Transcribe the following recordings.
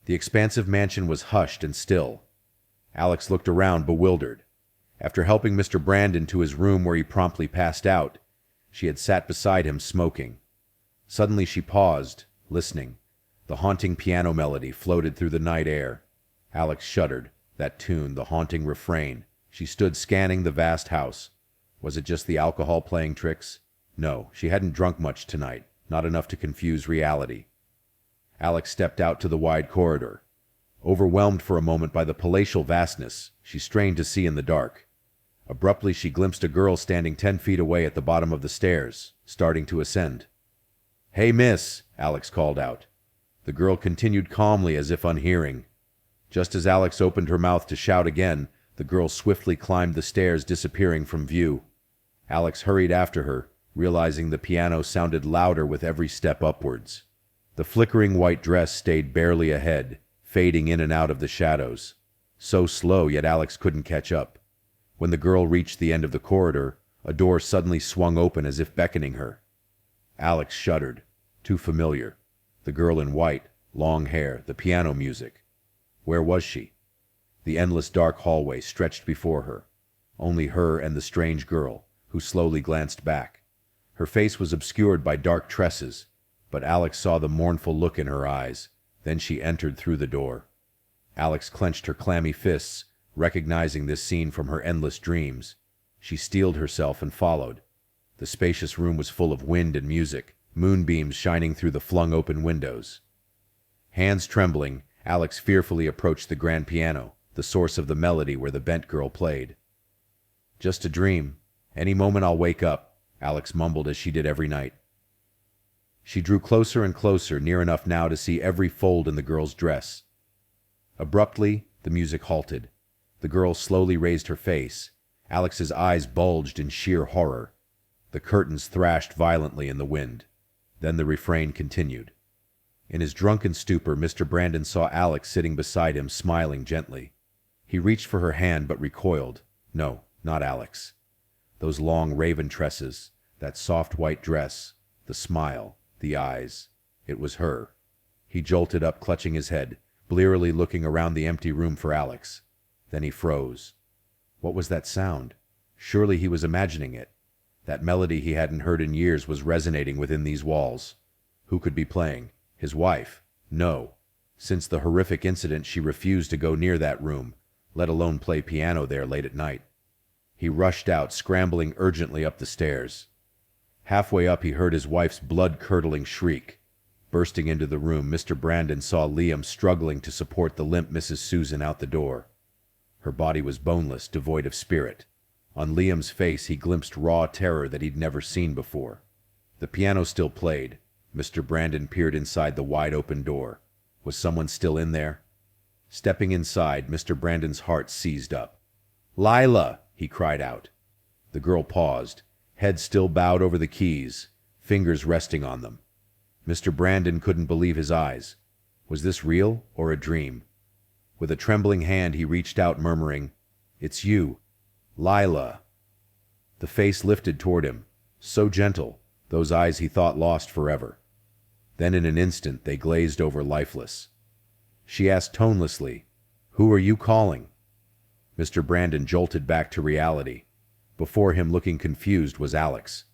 The expansive mansion was hushed and still. Alex looked around, bewildered. After helping Mr. Brandon to his room where he promptly passed out, she had sat beside him smoking. Suddenly she paused, listening. The haunting piano melody floated through the night air. Alex shuddered. That tune, the haunting refrain. She stood scanning the vast house. Was it just the alcohol playing tricks? No, she hadn't drunk much tonight, not enough to confuse reality. Alex stepped out to the wide corridor. Overwhelmed for a moment by the palatial vastness, she strained to see in the dark. Abruptly, she glimpsed a girl standing 10 feet away at the bottom of the stairs, starting to ascend. "Hey, miss," Alex called out. The girl continued calmly as if unhearing. Just as Alex opened her mouth to shout again, the girl swiftly climbed the stairs, disappearing from view. Alex hurried after her, realizing the piano sounded louder with every step upwards. The flickering white dress stayed barely ahead, fading in and out of the shadows. So slow, yet Alex couldn't catch up. When the girl reached the end of the corridor, a door suddenly swung open as if beckoning her. Alex shuddered. Too familiar. The girl in white, long hair, the piano music. Where was she? The endless dark hallway stretched before her. Only her and the strange girl, who slowly glanced back. Her face was obscured by dark tresses, but Alex saw the mournful look in her eyes. Then she entered through the door. Alex clenched her clammy fists, recognizing this scene from her endless dreams. She steeled herself and followed. The spacious room was full of wind and music, moonbeams shining through the flung-open windows. Hands trembling, Alex fearfully approached the grand piano, the source of the melody where the bent girl played. "Just a dream. Any moment I'll wake up," Alex mumbled as she did every night. She drew closer and closer, near enough now to see every fold in the girl's dress. Abruptly, the music halted. The girl slowly raised her face. Alex's eyes bulged in sheer horror. The curtains thrashed violently in the wind. Then the refrain continued. In his drunken stupor, Mr. Brandon saw Alex sitting beside him, smiling gently. He reached for her hand but recoiled. No, not Alex. Those long raven tresses, that soft white dress, the smile, the eyes. It was her. He jolted up, clutching his head, blearily looking around the empty room for Alex. Then he froze. What was that sound? Surely he was imagining it. That melody he hadn't heard in years was resonating within these walls. Who could be playing? His wife? No. Since the horrific incident, she refused to go near that room, let alone play piano there late at night. He rushed out, scrambling urgently up the stairs. Halfway up, he heard his wife's blood-curdling shriek. Bursting into the room, Mr. Brandon saw Liam struggling to support the limp Mrs. Susan out the door. Her body was boneless, devoid of spirit. On Liam's face, he glimpsed raw terror that he'd never seen before. The piano still played. Mr. Brandon peered inside the wide-open door. Was someone still in there? Stepping inside, Mr. Brandon's heart seized up. "Lila!" he cried out. The girl paused, head still bowed over the keys, fingers resting on them. Mr. Brandon couldn't believe his eyes. Was this real or a dream? With a trembling hand, he reached out, murmuring, "It's you, Lila." The face lifted toward him, so gentle, those eyes he thought lost forever. Then in an instant, they glazed over lifeless. She asked tonelessly, "Who are you calling?" Mr. Brandon jolted back to reality. Before him, looking confused, was Alex.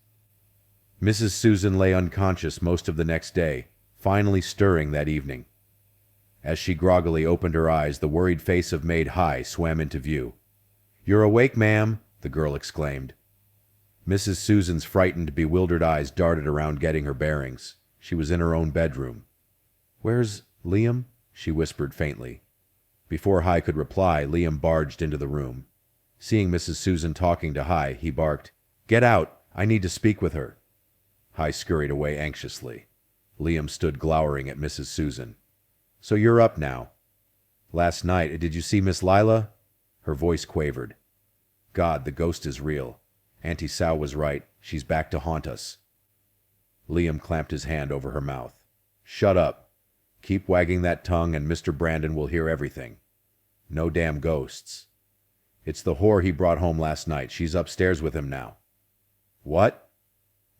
Mrs. Susan lay unconscious most of the next day, finally stirring that evening. As she groggily opened her eyes, the worried face of Maid High swam into view. "You're awake, ma'am," the girl exclaimed. Mrs. Susan's frightened, bewildered eyes darted around, getting her bearings. She was in her own bedroom. "Where's Liam?" she whispered faintly. Before High could reply, Liam barged into the room. Seeing Mrs. Susan talking to High, he barked, "Get out! I need to speak with her." High scurried away anxiously. Liam stood glowering at Mrs. Susan. "So you're up now. Last night, did you see Miss Lila?" Her voice quavered. "God, the ghost is real. Auntie Sal was right. She's back to haunt us." Liam clamped his hand over her mouth. "Shut up. Keep wagging that tongue and Mr. Brandon will hear everything. No damn ghosts. It's the whore he brought home last night. She's upstairs with him now." "What?"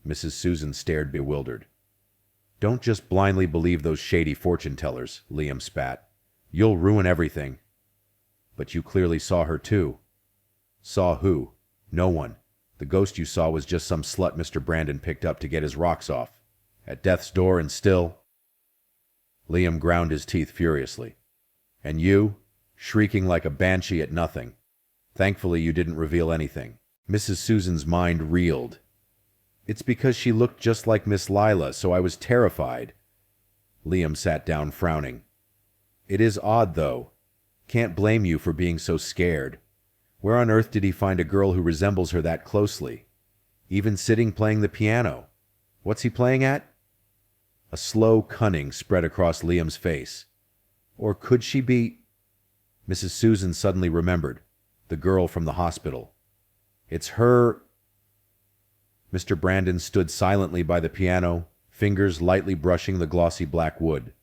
Mrs. Susan stared bewildered. "Don't just blindly believe those shady fortune-tellers," Liam spat. You'll ruin everything. But you clearly saw her too. Saw who? No one. The ghost you saw was just some slut Mr. Brandon picked up to get his rocks off. At death's door and still... Liam ground his teeth furiously. And you? Shrieking like a banshee at nothing. Thankfully you didn't reveal anything. Mrs. Susan's mind reeled. It's because she looked just like Miss Lila, so I was terrified. Liam sat down frowning. It is odd, though. Can't blame you for being so scared. Where on earth did he find a girl who resembles her that closely? Even sitting playing the piano. What's he playing at? A slow cunning spread across Liam's face. Or could she be... Mrs. Susan suddenly remembered. The girl from the hospital. It's her... Mr. Brandon stood silently by the piano, fingers lightly brushing the glossy black wood.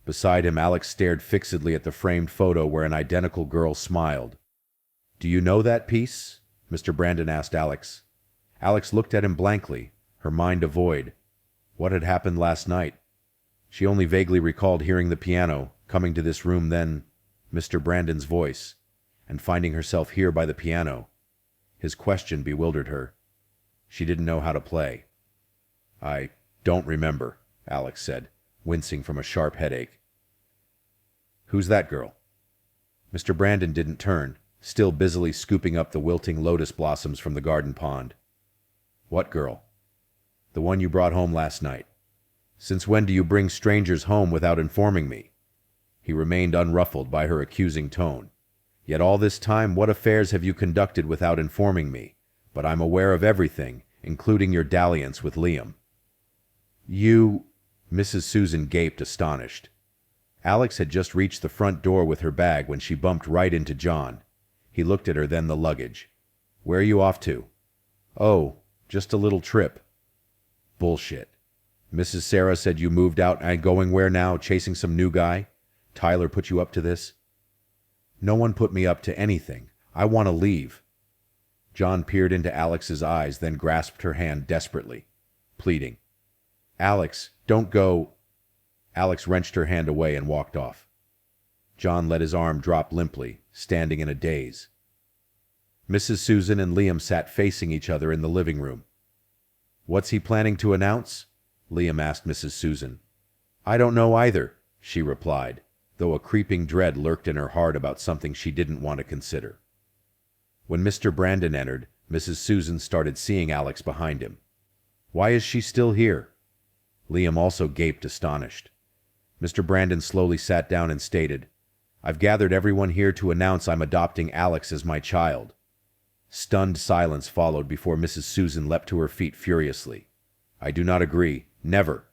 Beside him, Alex stared fixedly at the framed photo where an identical girl smiled. Do you know that piece? Mr. Brandon asked Alex. Alex looked at him blankly, her mind a void. What had happened last night? She only vaguely recalled hearing the piano, coming to this room then, Mr. Brandon's voice, and finding herself here by the piano. His question bewildered her. She didn't know how to play. I don't remember, Alex said, wincing from a sharp headache. Who's that girl? Mr. Brandon didn't turn, still busily scooping up the wilting lotus blossoms from the garden pond. What girl? The one you brought home last night. Since when do you bring strangers home without informing me? He remained unruffled by her accusing tone. Yet all this time, what affairs have you conducted without informing me? But I'm aware of everything, including your dalliance with Liam. You... Mrs. Susan gaped, astonished. Alex had just reached the front door with her bag when she bumped right into John. He looked at her, then the luggage. Where are you off to? Oh, just a little trip. Bullshit. Mrs. Sarah said you moved out and going where now, chasing some new guy? Tyler put you up to this? No one put me up to anything. I want to leave. John peered into Alex's eyes, then grasped her hand desperately, pleading. Alex, don't go. Alex wrenched her hand away and walked off. John let his arm drop limply, standing in a daze. Mrs. Susan and Liam sat facing each other in the living room. What's he planning to announce? Liam asked Mrs. Susan. I don't know either, she replied, though a creeping dread lurked in her heart about something she didn't want to consider. When Mr. Brandon entered, Mrs. Susan started seeing Alex behind him. Why is she still here? Liam also gaped, astonished. Mr. Brandon slowly sat down and stated, I've gathered everyone here to announce I'm adopting Alex as my child. Stunned silence followed before Mrs. Susan leapt to her feet furiously. I do not agree. Never.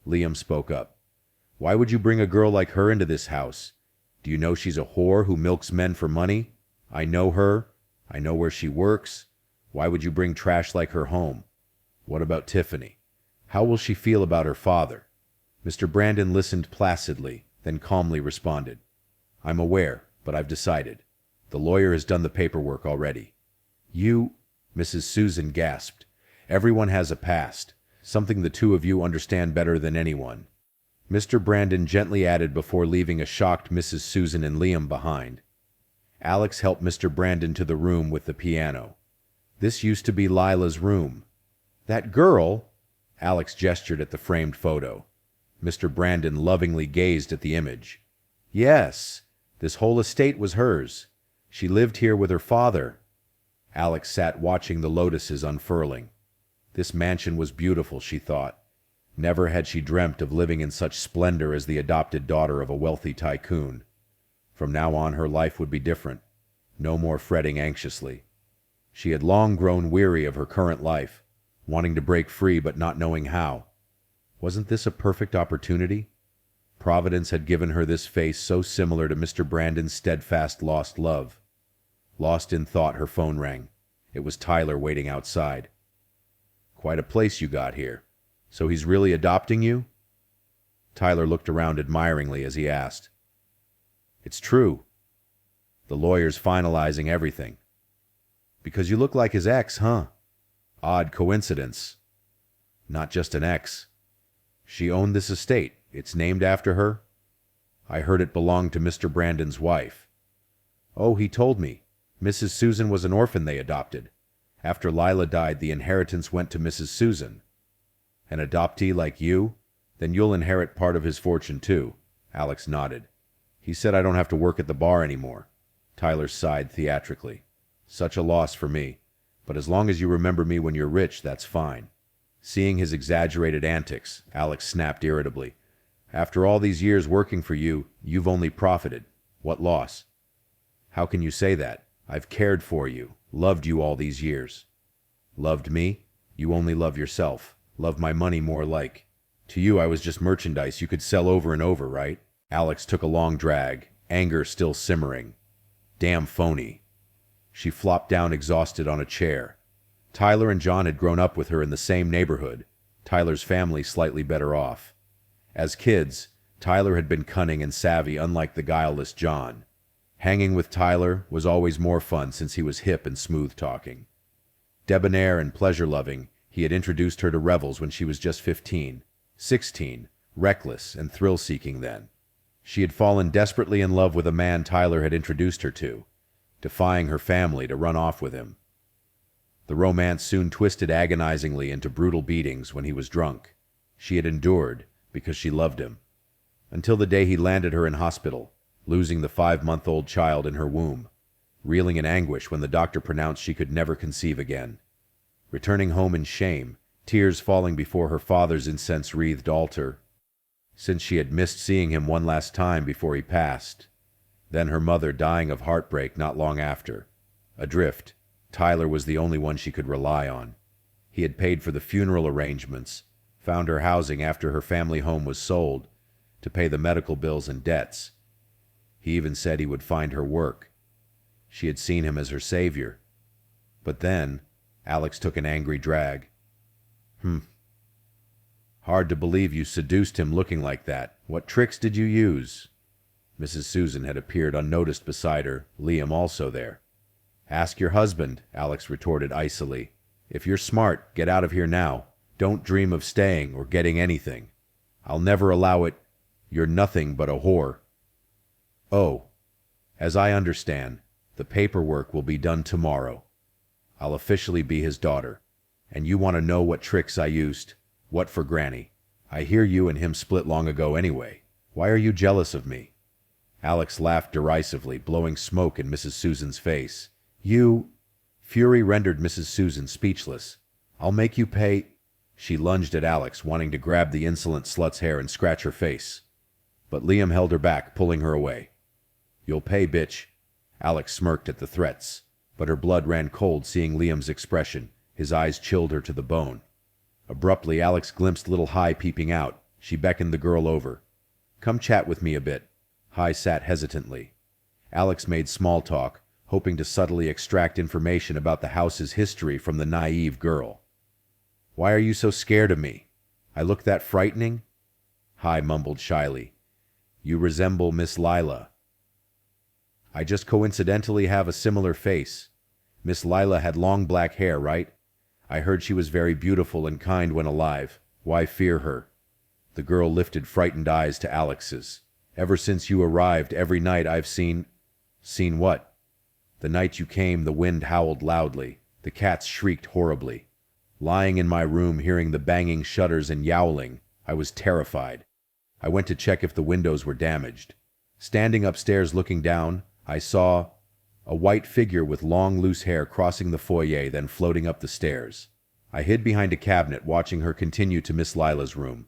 Liam spoke up. Why would you bring a girl like her into this house? Do you know she's a whore who milks men for money? I know her. I know where she works. Why would you bring trash like her home? What about Tiffany? How will she feel about her father? Mr. Brandon listened placidly, then calmly responded. I'm aware, but I've decided. The lawyer has done the paperwork already. You... Mrs. Susan gasped. Everyone has a past, something the two of you understand better than anyone. Mr. Brandon gently added before leaving a shocked Mrs. Susan and Liam behind. Alex helped Mr. Brandon to the room with the piano. This used to be Lila's room. That girl... Alex gestured at the framed photo. Mr. Brandon lovingly gazed at the image. Yes, this whole estate was hers. She lived here with her father. Alex sat watching the lotuses unfurling. This mansion was beautiful, she thought. Never had she dreamt of living in such splendor as the adopted daughter of a wealthy tycoon. From now on her life would be different. No more fretting anxiously. She had long grown weary of her current life, wanting to break free but not knowing how. Wasn't this a perfect opportunity? Providence had given her this face so similar to Mr. Brandon's steadfast lost love. Lost in thought, her phone rang. It was Tyler waiting outside. Quite a place you got here. So he's really adopting you? Tyler looked around admiringly as he asked. It's true. The lawyer's finalizing everything. Because you look like his ex, huh? Odd coincidence. Not just an ex. She owned this estate. It's named after her. I heard it belonged to Mr. Brandon's wife. Oh, he told me. Mrs. Susan was an orphan they adopted. After Lila died, the inheritance went to Mrs. Susan. An adoptee like you? Then you'll inherit part of his fortune too. Alex nodded. He said I don't have to work at the bar anymore. Tyler sighed theatrically. Such a loss for me. But as long as you remember me when you're rich, that's fine. Seeing his exaggerated antics, Alex snapped irritably. After all these years working for you, you've only profited. What loss? How can you say that? I've cared for you, loved you all these years. Loved me? You only love yourself. Love my money more like. To you, I was just merchandise you could sell over and over, right? Alex took a long drag, anger still simmering. Damn phony. She flopped down exhausted on a chair. Tyler and John had grown up with her in the same neighborhood, Tyler's family slightly better off. As kids, Tyler had been cunning and savvy, unlike the guileless John. Hanging with Tyler was always more fun since he was hip and smooth-talking. Debonair and pleasure-loving, he had introduced her to revels when she was just 15, 16, reckless and thrill-seeking then. She had fallen desperately in love with a man Tyler had introduced her to, defying her family to run off with him. The romance soon twisted agonizingly into brutal beatings when he was drunk. She had endured because she loved him. Until the day he landed her in hospital, losing the 5-month-old child in her womb, reeling in anguish when the doctor pronounced she could never conceive again. Returning home in shame, tears falling before her father's incense-wreathed altar, since she had missed seeing him one last time before he passed. Then her mother dying of heartbreak not long after. Adrift, Tyler was the only one she could rely on. He had paid for the funeral arrangements, found her housing after her family home was sold, to pay the medical bills and debts. He even said he would find her work. She had seen him as her savior. But then, Alex took an angry drag. Hard to believe you seduced him looking like that. What tricks did you use? Mrs. Susan had appeared unnoticed beside her, Liam also there. Ask your husband, Alex retorted icily. If you're smart, get out of here now. Don't dream of staying or getting anything. I'll never allow it. You're nothing but a whore. Oh, as I understand, the paperwork will be done tomorrow. I'll officially be his daughter. And you want to know what tricks I used? What for Granny? I hear you and him split long ago anyway. Why are you jealous of me? Alex laughed derisively, blowing smoke in Mrs. Susan's face. You... Fury rendered Mrs. Susan speechless. I'll make you pay... She lunged at Alex, wanting to grab the insolent slut's hair and scratch her face. But Liam held her back, pulling her away. You'll pay, bitch. Alex smirked at the threats, but her blood ran cold seeing Liam's expression. His eyes chilled her to the bone. Abruptly, Alex glimpsed little Hi peeping out. She beckoned the girl over. Come chat with me a bit. Hi sat hesitantly. Alex made small talk, hoping to subtly extract information about the house's history from the naive girl. Why are you so scared of me? I look that frightening? Hi mumbled shyly. You resemble Miss Lila. I just coincidentally have a similar face. Miss Lila had long black hair, right? I heard she was very beautiful and kind when alive. Why fear her? The girl lifted frightened eyes to Alex's. Ever since you arrived, every night I've seen... Seen what? The night you came, the wind howled loudly. The cats shrieked horribly. Lying in my room, hearing the banging shutters and yowling, I was terrified. I went to check if the windows were damaged. Standing upstairs looking down, I saw a white figure with long loose hair crossing the foyer, then floating up the stairs. I hid behind a cabinet, watching her continue to Miss Lila's room.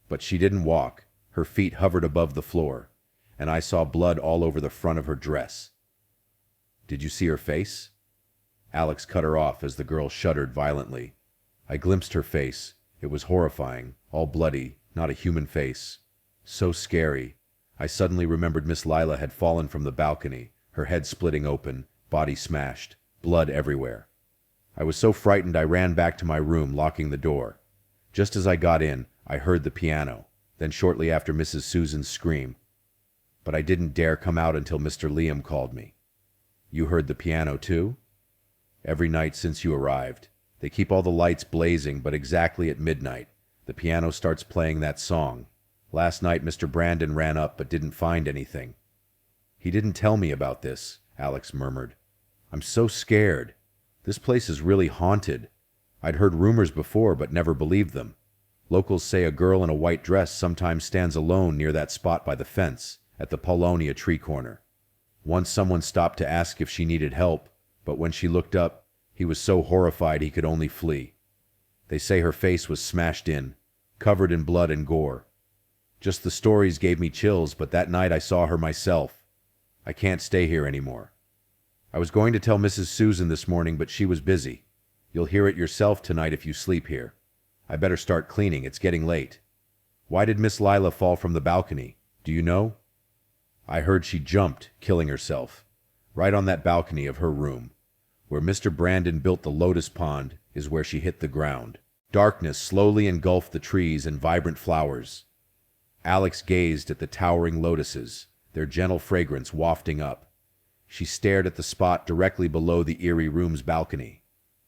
But she didn't walk. Her feet hovered above the floor, and I saw blood all over the front of her dress. Did you see her face? Alex cut her off as the girl shuddered violently. I glimpsed her face. It was horrifying, all bloody, not a human face. So scary. I suddenly remembered Miss Lila had fallen from the balcony, her head splitting open, body smashed, blood everywhere. I was so frightened I ran back to my room, locking the door. Just as I got in, I heard the piano, then shortly after Mrs. Susan's scream. But I didn't dare come out until Mr. Liam called me. You heard the piano too? Every night since you arrived. They keep all the lights blazing, but exactly at midnight, the piano starts playing that song, Last night Mr. Brandon ran up but didn't find anything. He didn't tell me about this, Alex murmured. I'm so scared. This place is really haunted. I'd heard rumors before but never believed them. Locals say a girl in a white dress sometimes stands alone near that spot by the fence at the Paulonia tree corner. Once someone stopped to ask if she needed help, but when she looked up, he was so horrified he could only flee. They say her face was smashed in, covered in blood and gore. Just the stories gave me chills, but that night I saw her myself. I can't stay here anymore. I was going to tell Mrs. Susan this morning, but she was busy. You'll hear it yourself tonight if you sleep here. I better start cleaning. It's getting late. Why did Miss Lila fall from the balcony? Do you know? I heard she jumped, killing herself. Right on that balcony of her room. Where Mr. Brandon built the lotus pond is where she hit the ground. Darkness slowly engulfed the trees and vibrant flowers. Alex gazed at the towering lotuses, their gentle fragrance wafting up. She stared at the spot directly below the eerie room's balcony.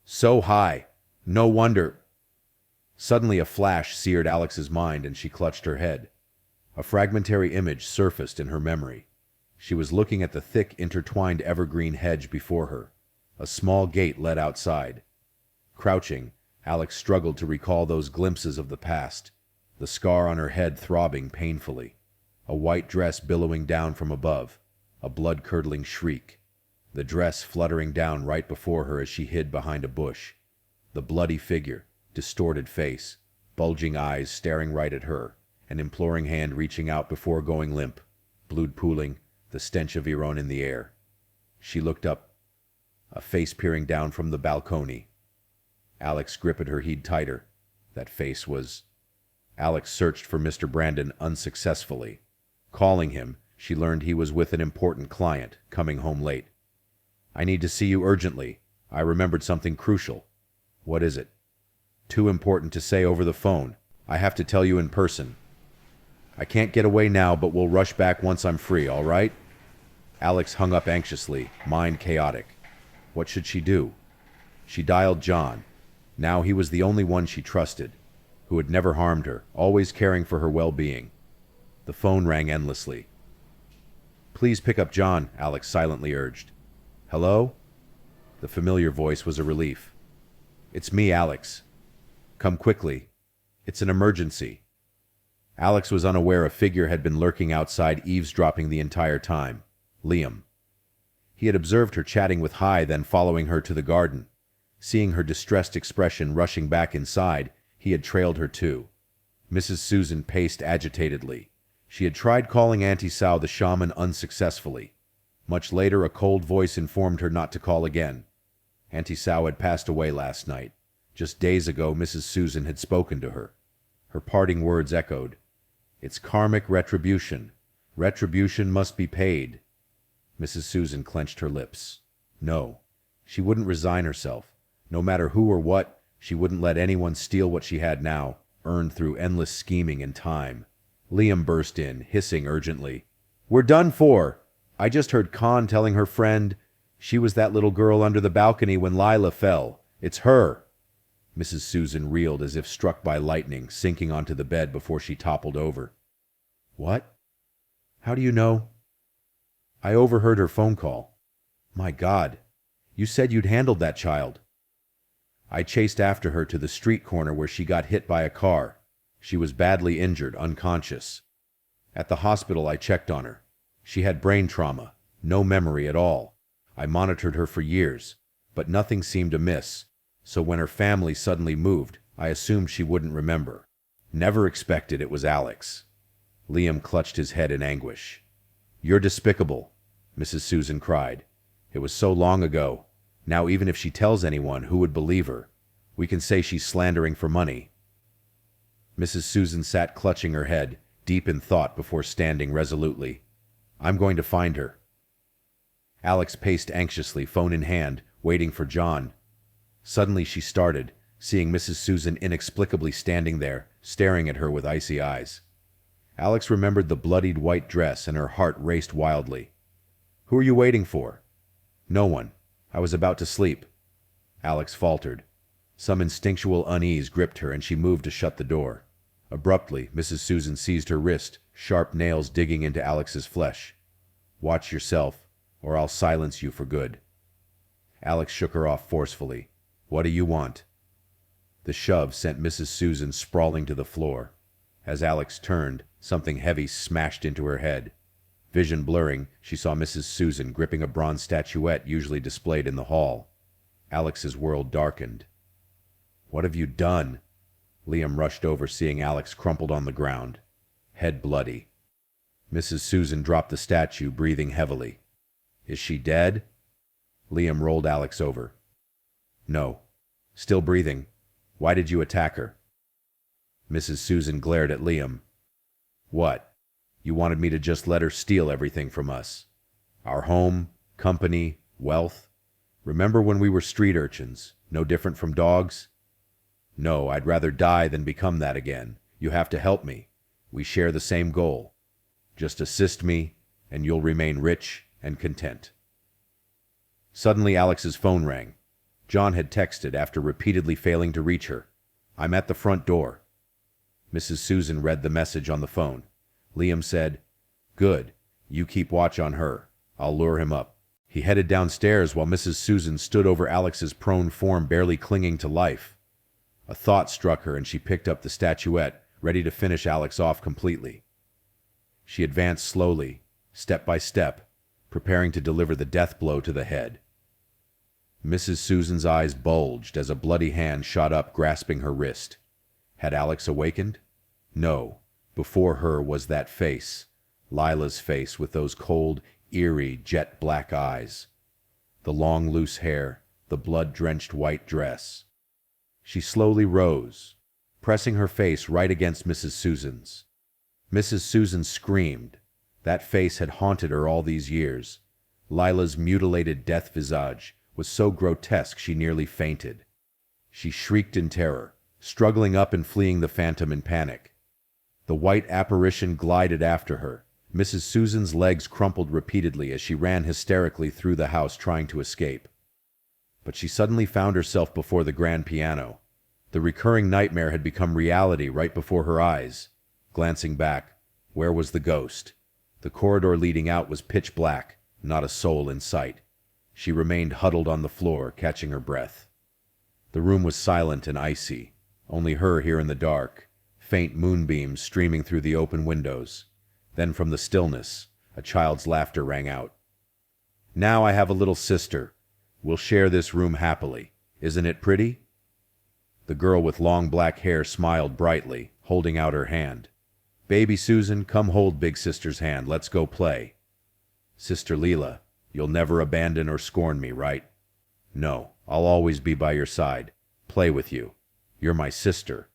So high! No wonder! Suddenly a flash seared Alex's mind and she clutched her head. A fragmentary image surfaced in her memory. She was looking at the thick, intertwined evergreen hedge before her. A small gate led outside. Crouching, Alex struggled to recall those glimpses of the past, the scar on her head throbbing painfully, a white dress billowing down from above, a blood-curdling shriek, the dress fluttering down right before her as she hid behind a bush, the bloody figure, distorted face, bulging eyes staring right at her, an imploring hand reaching out before going limp, blood pooling, the stench of Iran in the air. She looked up, a face peering down from the balcony. Alex gripped her head tighter. That face was... Alex searched for Mr. Brandon unsuccessfully. Calling him, she learned he was with an important client, coming home late. I need to see you urgently. I remembered something crucial. What is it? Too important to say over the phone. I have to tell you in person. I can't get away now, but we'll rush back once I'm free, all right? Alex hung up anxiously, mind chaotic. What should she do? She dialed John. Now he was the only one she trusted, who had never harmed her, always caring for her well-being. The phone rang endlessly. Please pick up John, Alex silently urged. Hello? The familiar voice was a relief. It's me, Alex. Come quickly. It's an emergency. Alex was unaware a figure had been lurking outside, eavesdropping the entire time. Liam. He had observed her chatting with Hai, then following her to the garden. Seeing her distressed expression rushing back inside, he had trailed her too. Mrs. Susan paced agitatedly. She had tried calling Auntie Sal the shaman unsuccessfully. Much later, a cold voice informed her not to call again. Auntie Sal had passed away last night. Just days ago, Mrs. Susan had spoken to her. Her parting words echoed. It's karmic retribution. Retribution must be paid. Mrs. Susan clenched her lips. No, she wouldn't resign herself. No matter who or what, she wouldn't let anyone steal what she had now, earned through endless scheming and time. Liam burst in, hissing urgently. We're done for! I just heard Khan telling her friend, she was that little girl under the balcony when Lila fell. It's her! Mrs. Susan reeled as if struck by lightning, sinking onto the bed before she toppled over. What? How do you know? I overheard her phone call. My God, you said you'd handled that child. I chased after her to the street corner where she got hit by a car. She was badly injured, unconscious. At the hospital, I checked on her. She had brain trauma, no memory at all. I monitored her for years, but nothing seemed amiss. So when her family suddenly moved, I assumed she wouldn't remember. Never expected it was Alex. Liam clutched his head in anguish. You're despicable, Mrs. Susan cried. It was so long ago. Now even if she tells anyone, who would believe her? We can say she's slandering for money. Mrs. Susan sat clutching her head, deep in thought before standing resolutely. I'm going to find her. Alex paced anxiously, phone in hand, waiting for John. Suddenly she started, seeing Mrs. Susan inexplicably standing there, staring at her with icy eyes. Alex remembered the bloodied white dress and her heart raced wildly. Who are you waiting for? No one. I was about to sleep. Alex faltered. Some instinctual unease gripped her and she moved to shut the door. Abruptly, Mrs. Susan seized her wrist, sharp nails digging into Alex's flesh. "Watch yourself, or I'll silence you for good." Alex shook her off forcefully. "What do you want?" The shove sent Mrs. Susan sprawling to the floor. As Alex turned, something heavy smashed into her head. Vision blurring, she saw Mrs. Susan gripping a bronze statuette usually displayed in the hall. Alex's world darkened. "What have you done?" Liam rushed over, seeing Alex crumpled on the ground, head bloody. Mrs. Susan dropped the statue, breathing heavily. "Is she dead?" Liam rolled Alex over. "No. Still breathing. Why did you attack her?" Mrs. Susan glared at Liam. "What? You wanted me to just let her steal everything from us? Our home, company, wealth? Remember when we were street urchins, no different from dogs? No, I'd rather die than become that again. You have to help me. We share the same goal. Just assist me, and you'll remain rich and content." Suddenly, Alex's phone rang. John had texted after repeatedly failing to reach her. "I'm at the front door." Mrs. Susan read the message on the phone. Liam said, "Good. You keep watch on her. I'll lure him up." He headed downstairs while Mrs. Susan stood over Alex's prone form, barely clinging to life. A thought struck her and she picked up the statuette, ready to finish Alex off completely. She advanced slowly, step by step, preparing to deliver the death blow to the head. Mrs. Susan's eyes bulged as a bloody hand shot up, grasping her wrist. Had Alex awakened? No. Before her was that face, Lila's face with those cold, eerie, jet-black eyes. The long, loose hair, the blood-drenched white dress. She slowly rose, pressing her face right against Mrs. Susan's. Mrs. Susan screamed. That face had haunted her all these years. Lila's mutilated death visage was so grotesque she nearly fainted. She shrieked in terror, struggling up and fleeing the phantom in panic. The white apparition glided after her. Mrs. Susan's legs crumpled repeatedly as she ran hysterically through the house trying to escape. But she suddenly found herself before the grand piano. The recurring nightmare had become reality right before her eyes. Glancing back, where was the ghost? The corridor leading out was pitch black, not a soul in sight. She remained huddled on the floor, catching her breath. The room was silent and icy, only her here in the dark, faint moonbeams streaming through the open windows. Then from the stillness, a child's laughter rang out. "Now I have a little sister. We'll share this room happily. Isn't it pretty?" The girl with long black hair smiled brightly, holding out her hand. "Baby Susan, come hold big sister's hand. Let's go play." "Sister Leela, you'll never abandon or scorn me, right?" "No, I'll always be by your side. Play with you. You're my sister."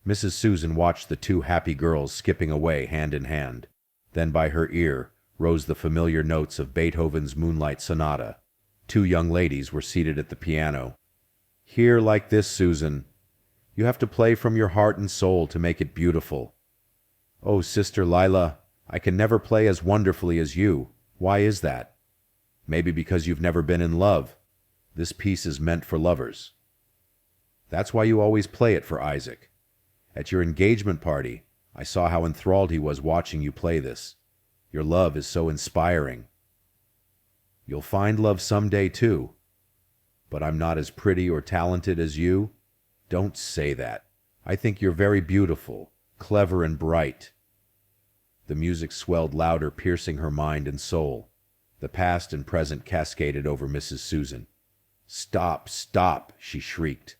Mrs. Susan watched the two happy girls skipping away hand in hand. Then by her ear rose the familiar notes of Beethoven's Moonlight Sonata. Two young ladies were seated at the piano. "Here like this, Susan. You have to play from your heart and soul to make it beautiful." "Oh, Sister Lila, I can never play as wonderfully as you. Why is that?" "Maybe because you've never been in love. This piece is meant for lovers." "That's why you always play it for Isaac. At your engagement party, I saw how enthralled he was watching you play this. Your love is so inspiring." "You'll find love someday, too. But I'm not as pretty or talented as you." "Don't say that. I think you're very beautiful, clever and bright." The music swelled louder, piercing her mind and soul. The past and present cascaded over Mrs. Susan. "Stop, stop," she shrieked.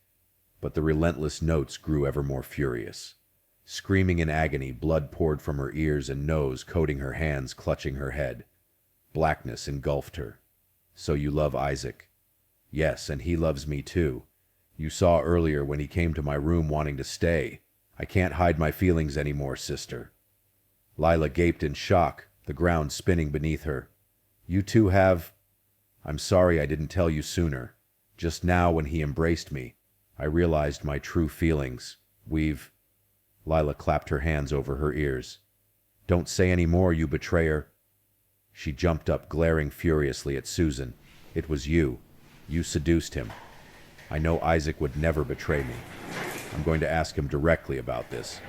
But the relentless notes grew ever more furious. Screaming in agony, blood poured from her ears and nose, coating her hands, clutching her head. Blackness engulfed her. "So you love Isaac?" "Yes, and he loves me too. You saw earlier when he came to my room wanting to stay. I can't hide my feelings anymore, sister." Lila gaped in shock, the ground spinning beneath her. "You two have—" "I'm sorry I didn't tell you sooner. Just now when he embraced me, I realized my true feelings. We've—" Lila clapped her hands over her ears. "Don't say any more, you betrayer." She jumped up, glaring furiously at Susan. "It was you. You seduced him. I know Isaac would never betray me. I'm going to ask him directly about this."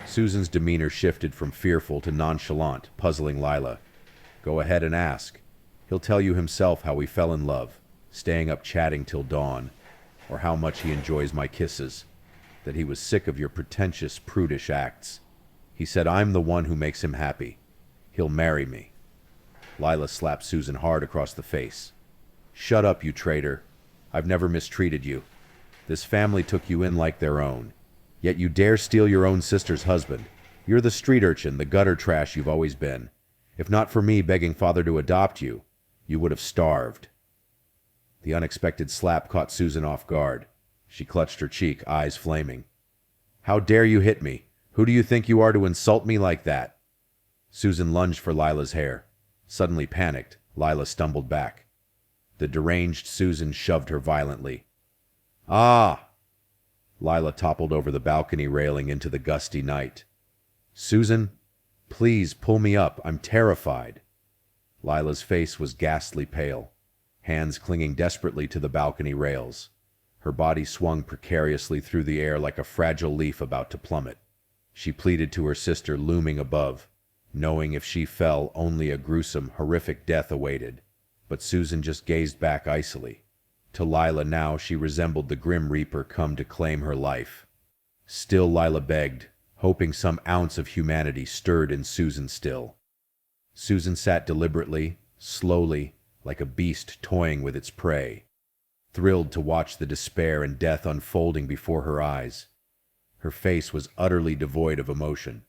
Susan's demeanor shifted from fearful to nonchalant, puzzling Lila. Go ahead and ask. He'll tell you himself how we fell in love, staying up chatting till dawn, or how much he enjoys my kisses, that he was sick of your pretentious, prudish acts. He said I'm the one who makes him happy. He'll marry me. Lila slapped Susan hard across the face. Shut up, you traitor. I've never mistreated you. This family took you in like their own. Yet you dare steal your own sister's husband. You're the street urchin, the gutter trash you've always been. If not for me begging father to adopt you, you would have starved. The unexpected slap caught Susan off guard. She clutched her cheek, eyes flaming. How dare you hit me? Who do you think you are to insult me like that? Susan lunged for Lila's hair. Suddenly panicked, Lila stumbled back. The deranged Susan shoved her violently. Ah! Lila toppled over the balcony railing into the gusty night. Susan, please pull me up. I'm terrified. Lila's face was ghastly pale, hands clinging desperately to the balcony rails. Her body swung precariously through the air like a fragile leaf about to plummet. She pleaded to her sister looming above, knowing if she fell, only a gruesome, horrific death awaited. But Susan just gazed back icily. To Lila now she resembled the Grim Reaper come to claim her life. Still Lila begged, hoping some ounce of humanity stirred in Susan still. Susan sat deliberately, slowly, like a beast toying with its prey, thrilled to watch the despair and death unfolding before her eyes. Her face was utterly devoid of emotion.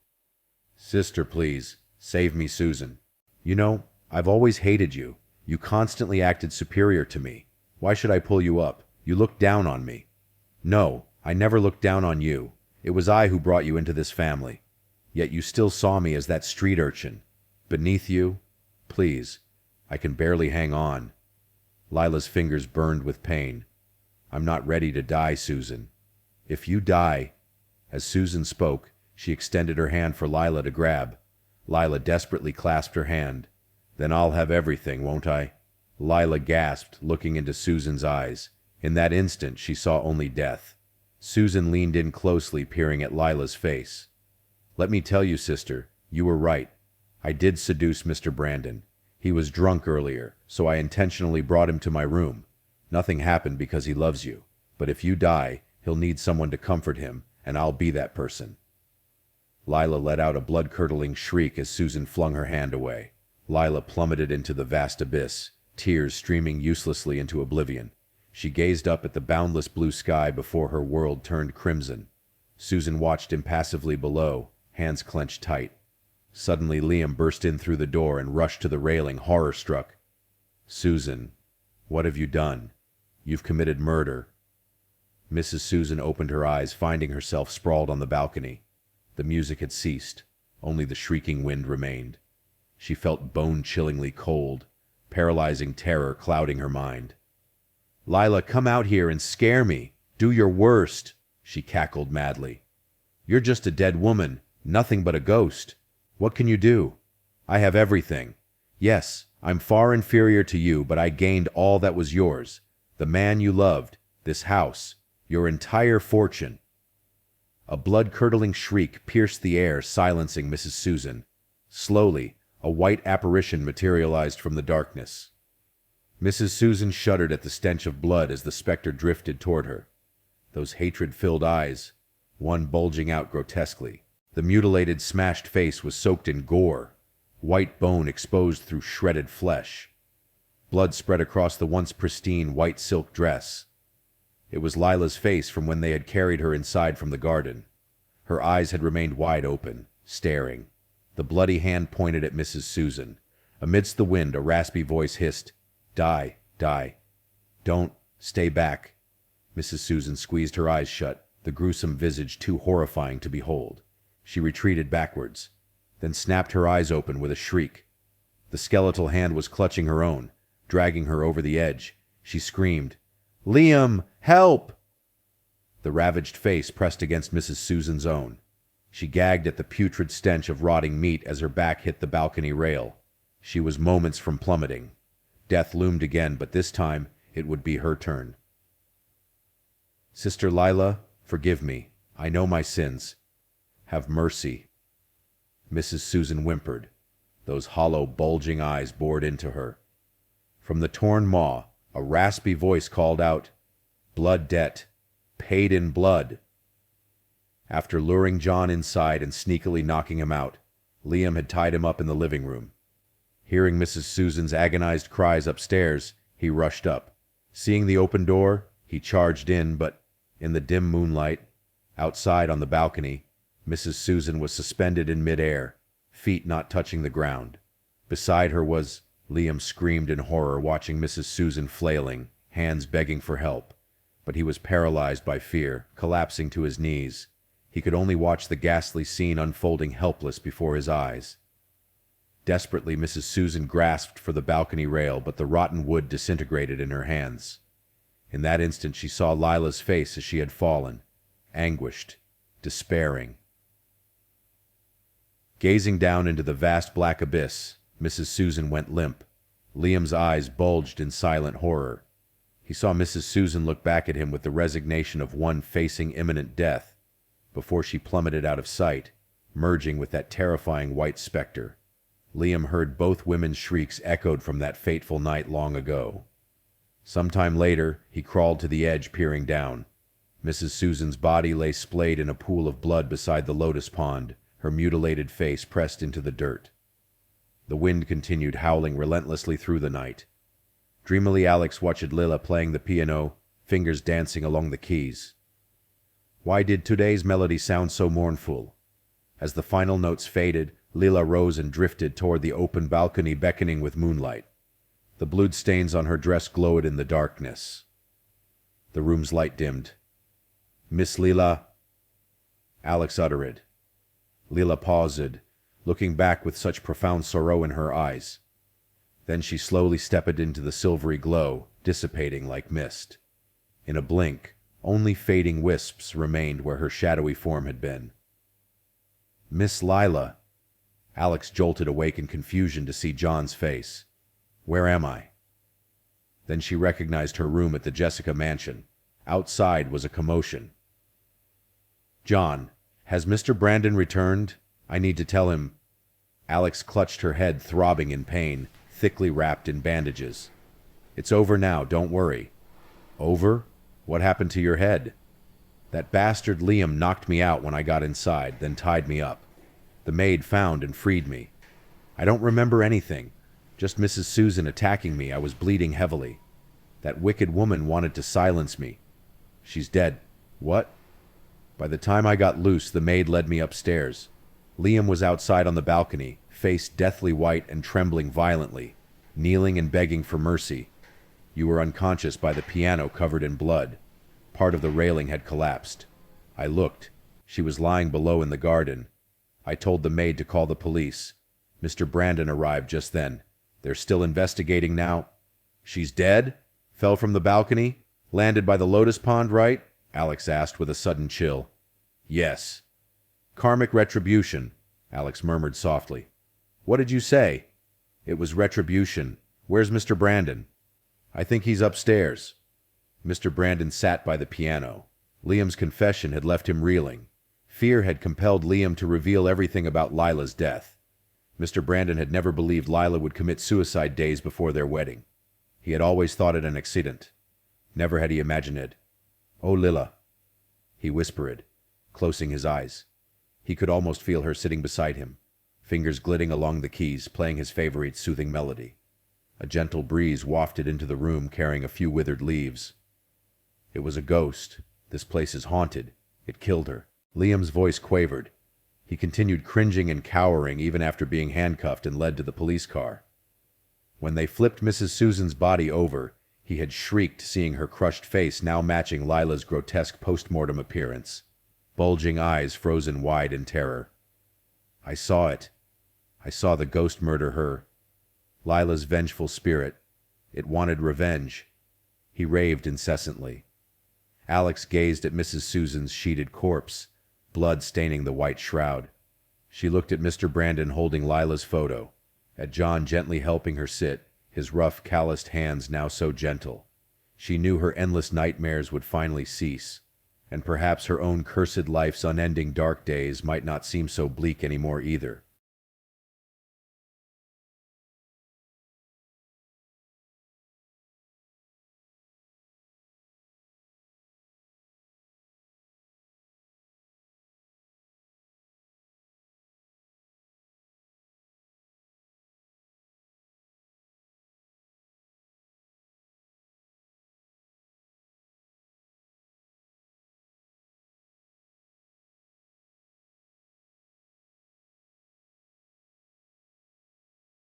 Sister, please, save me, Susan. You know, I've always hated you. You constantly acted superior to me. Why should I pull you up? You looked down on me. No, I never looked down on you. It was I who brought you into this family. Yet you still saw me as that street urchin. Beneath you? Please, I can barely hang on. Lila's fingers burned with pain. I'm not ready to die, Susan. If you die... As Susan spoke, she extended her hand for Lila to grab. Lila desperately clasped her hand. Then I'll have everything, won't I? Lila gasped, looking into Susan's eyes. In that instant, she saw only death. Susan leaned in closely, peering at Lila's face. Let me tell you, sister, you were right. I did seduce Mr. Brandon. He was drunk earlier, so I intentionally brought him to my room. Nothing happened because he loves you. But if you die, he'll need someone to comfort him, and I'll be that person. Lila let out a blood-curdling shriek as Susan flung her hand away. Lila plummeted into the vast abyss, tears streaming uselessly into oblivion. She gazed up at the boundless blue sky before her world turned crimson. Susan watched impassively below, hands clenched tight. Suddenly Liam burst in through the door and rushed to the railing, horror-struck. Susan, what have you done? You've committed murder. Mrs. Susan opened her eyes, finding herself sprawled on the balcony. The music had ceased. Only the shrieking wind remained. She felt bone-chillingly cold, paralyzing terror clouding her mind. Lila, come out here and scare me. Do your worst, she cackled madly. You're just a dead woman, nothing but a ghost. What can you do? I have everything. Yes, I'm far inferior to you, but I gained all that was yours. The man you loved, this house, your entire fortune. A blood-curdling shriek pierced the air, silencing Mrs. Susan. Slowly, a white apparition materialized from the darkness. Mrs. Susan shuddered at the stench of blood as the specter drifted toward her. Those hatred-filled eyes, one bulging out grotesquely. The mutilated, smashed face was soaked in gore, white bone exposed through shredded flesh. Blood spread across the once pristine white silk dress. It was Lila's face from when they had carried her inside from the garden. Her eyes had remained wide open, staring. The bloody hand pointed at Mrs. Susan. Amidst the wind, a raspy voice hissed, Die, die. Don't, stay back. Mrs. Susan squeezed her eyes shut, the gruesome visage too horrifying to behold. She retreated backwards, then snapped her eyes open with a shriek. The skeletal hand was clutching her own, dragging her over the edge. She screamed, Liam, help! The ravaged face pressed against Mrs. Susan's own. She gagged at the putrid stench of rotting meat as her back hit the balcony rail. She was moments from plummeting. Death loomed again, but this time it would be her turn. Sister Lila, forgive me. I know my sins. Have mercy." Mrs. Susan whimpered. Those hollow, bulging eyes bored into her. From the torn maw, a raspy voice called out, "Blood debt. Paid in blood." After luring John inside and sneakily knocking him out, Liam had tied him up in the living room. Hearing Mrs. Susan's agonized cries upstairs, he rushed up. Seeing the open door, he charged in, but in the dim moonlight, outside on the balcony, Mrs. Susan was suspended in midair, feet not touching the ground. Beside her was... Liam screamed in horror, watching Mrs. Susan flailing, hands begging for help. But he was paralyzed by fear, collapsing to his knees. He could only watch the ghastly scene unfolding helpless before his eyes. Desperately, Mrs. Susan grasped for the balcony rail, but the rotten wood disintegrated in her hands. In that instant she saw Lila's face as she had fallen, anguished, despairing. Gazing down into the vast black abyss, Mrs. Susan went limp. Liam's eyes bulged in silent horror. He saw Mrs. Susan look back at him with the resignation of one facing imminent death, before she plummeted out of sight, merging with that terrifying white specter. Liam heard both women's shrieks echoed from that fateful night long ago. Sometime later, he crawled to the edge, peering down. Mrs. Susan's body lay splayed in a pool of blood beside the lotus pond, her mutilated face pressed into the dirt. The wind continued howling relentlessly through the night. Dreamily, Alex watched Lila playing the piano, fingers dancing along the keys. Why did today's melody sound so mournful? As the final notes faded, Lila rose and drifted toward the open balcony, beckoning with moonlight. The blood stains on her dress glowed in the darkness. The room's light dimmed. "Miss Lila?" Alex uttered. Lila paused, looking back with such profound sorrow in her eyes. Then she slowly stepped into the silvery glow, dissipating like mist. In a blink, only fading wisps remained where her shadowy form had been. "Miss Lila." Alex jolted awake in confusion to see John's face. "Where am I?" Then she recognized her room at the Jessica mansion. Outside was a commotion. "John, has Mr. Brandon returned? I need to tell him." Alex clutched her head, throbbing in pain, thickly wrapped in bandages. "It's over now, don't worry." "Over? What happened to your head?" "That bastard Liam knocked me out when I got inside, then tied me up. The maid found and freed me. I don't remember anything, just Mrs. Susan attacking me. I was bleeding heavily. That wicked woman wanted to silence me. She's dead." "What?" "By the time I got loose, the maid led me upstairs. Liam was outside on the balcony, face deathly white and trembling violently, kneeling and begging for mercy. You were unconscious by the piano, covered in blood. Part of the railing had collapsed. I looked. She was lying below in the garden. I told the maid to call the police. Mr. Brandon arrived just then. They're still investigating now." "She's dead? Fell from the balcony? Landed by the lotus pond, right?" Alex asked with a sudden chill. "Yes." "Karmic retribution," Alex murmured softly. "What did you say?" "It was retribution. Where's Mr. Brandon?" "I think he's upstairs." Mr. Brandon sat by the piano. Liam's confession had left him reeling. Fear had compelled Liam to reveal everything about Lila's death. Mr. Brandon had never believed Lila would commit suicide days before their wedding. He had always thought it an accident. Never had he imagined it. "Oh, Lila," he whispered, closing his eyes. He could almost feel her sitting beside him, fingers gliding along the keys, playing his favorite soothing melody. A gentle breeze wafted into the room, carrying a few withered leaves. "It was a ghost. This place is haunted. It killed her." Liam's voice quavered. He continued cringing and cowering even after being handcuffed and led to the police car. When they flipped Mrs. Susan's body over, he had shrieked, seeing her crushed face now matching Lila's grotesque post-mortem appearance. Bulging eyes frozen wide in terror. "I saw it. I saw the ghost murder her. Lila's vengeful spirit. It wanted revenge." He raved incessantly. Alex gazed at Mrs. Susan's sheeted corpse, blood staining the white shroud. She looked at Mr. Brandon holding Lila's photo, at John gently helping her sit, his rough, calloused hands now so gentle. She knew her endless nightmares would finally cease. And perhaps her own cursed life's unending dark days might not seem so bleak anymore either.